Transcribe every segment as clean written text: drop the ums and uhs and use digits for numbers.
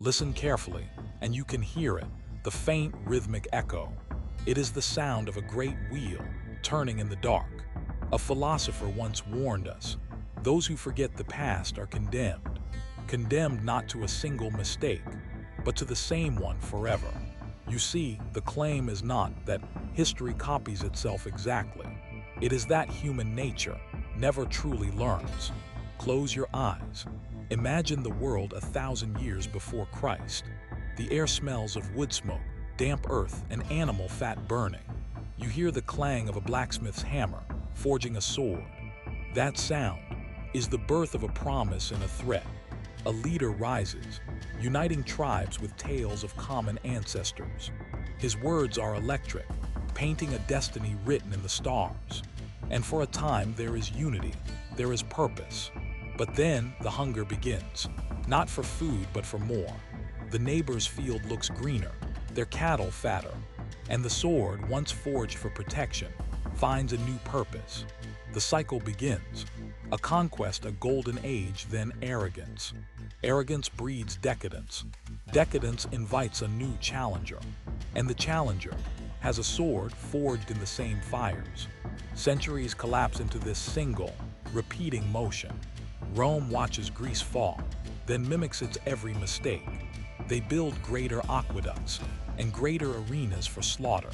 Listen carefully, and you can hear it, the faint rhythmic echo. It is the sound of a great wheel turning in the dark. A philosopher once warned us, those who forget the past are condemned. Condemned not to a single mistake, but to the same one forever. You see, the claim is not that history copies itself exactly. It is that human nature never truly learns. Close your eyes. Imagine the world 1,000 years before Christ. The air smells of wood smoke, damp earth, and animal fat burning. You hear the clang of a blacksmith's hammer, forging a sword. That sound is the birth of a promise and a threat. A leader rises, uniting tribes with tales of common ancestors. His words are electric, painting a destiny written in the stars. And for a time there is unity, there is purpose. But then the hunger begins, not for food but for more. The neighbor's field looks greener, their cattle fatter, and the sword, once forged for protection, finds a new purpose. The cycle begins. A conquest, a golden age, then arrogance. Arrogance breeds decadence. Decadence invites a new challenger. And the challenger has a sword forged in the same fires. Centuries collapse into this single, repeating motion. Rome watches Greece fall, then mimics its every mistake. They build greater aqueducts and greater arenas for slaughter.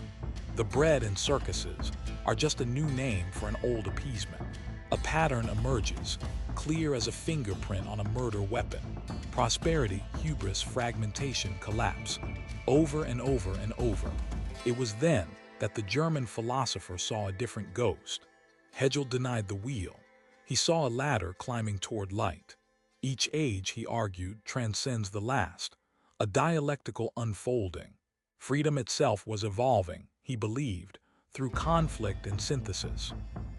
The bread and circuses are just a new name for an old appeasement. A pattern emerges, clear as a fingerprint on a murder weapon. Prosperity, hubris, fragmentation, collapse, over and over and over. It was then that the German philosopher saw a different ghost. Hegel denied the wheel. He saw a ladder climbing toward light. Each age, he argued, transcends the last, a dialectical unfolding. Freedom itself was evolving, he believed, through conflict and synthesis.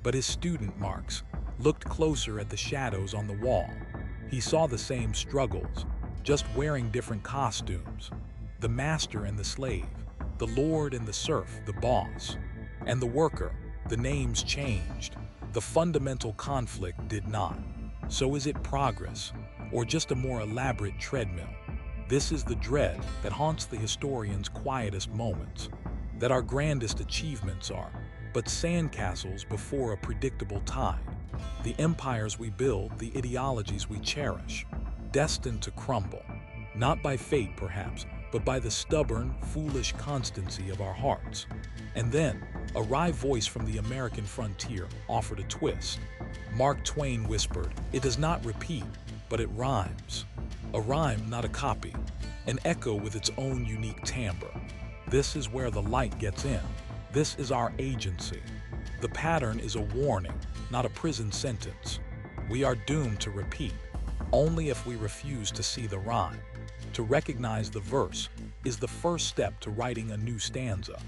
But his student, Marx, looked closer at the shadows on the wall. He saw the same struggles, just wearing different costumes. The master and the slave, the lord and the serf, the boss, and the worker. The names changed. The fundamental conflict did not. So is it progress, or just a more elaborate treadmill? This is the dread that haunts the historian's quietest moments, that our grandest achievements are but sandcastles before a predictable tide. The empires we build, the ideologies we cherish, destined to crumble, not by fate perhaps, but by the stubborn, foolish constancy of our hearts. And then, a wry voice from the American frontier offered a twist. Mark Twain whispered, "It does not repeat, but it rhymes." A rhyme, not a copy, an echo with its own unique timbre. This is where the light gets in. This is our agency. The pattern is a warning, not a prison sentence. We are doomed to repeat, only if we refuse to see the rhyme. To recognize the verse is the first step to writing a new stanza.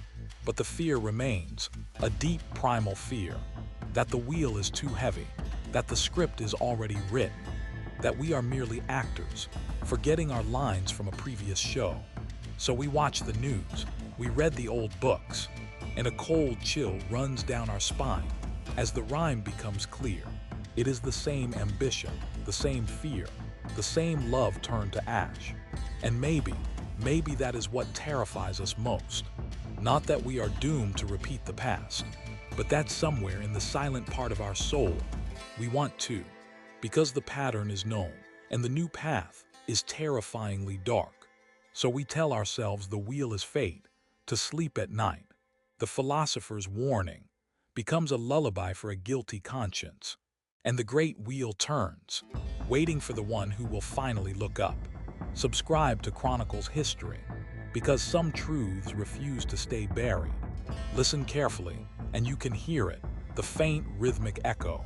But the fear remains, a deep primal fear, that the wheel is too heavy, that the script is already written, that we are merely actors, forgetting our lines from a previous show. So we watch the news, we read the old books, and a cold chill runs down our spine as the rhyme becomes clear. It is the same ambition, the same fear, the same love turned to ash. And maybe that is what terrifies us most. Not that we are doomed to repeat the past, but that somewhere in the silent part of our soul, we want to, because the pattern is known and the new path is terrifyingly dark. So we tell ourselves the wheel is fate, to sleep at night. The philosopher's warning becomes a lullaby for a guilty conscience. And the great wheel turns, waiting for the one who will finally look up. Subscribe to Chronicles History, because some truths refuse to stay buried. Listen carefully, and you can hear it, the faint rhythmic echo.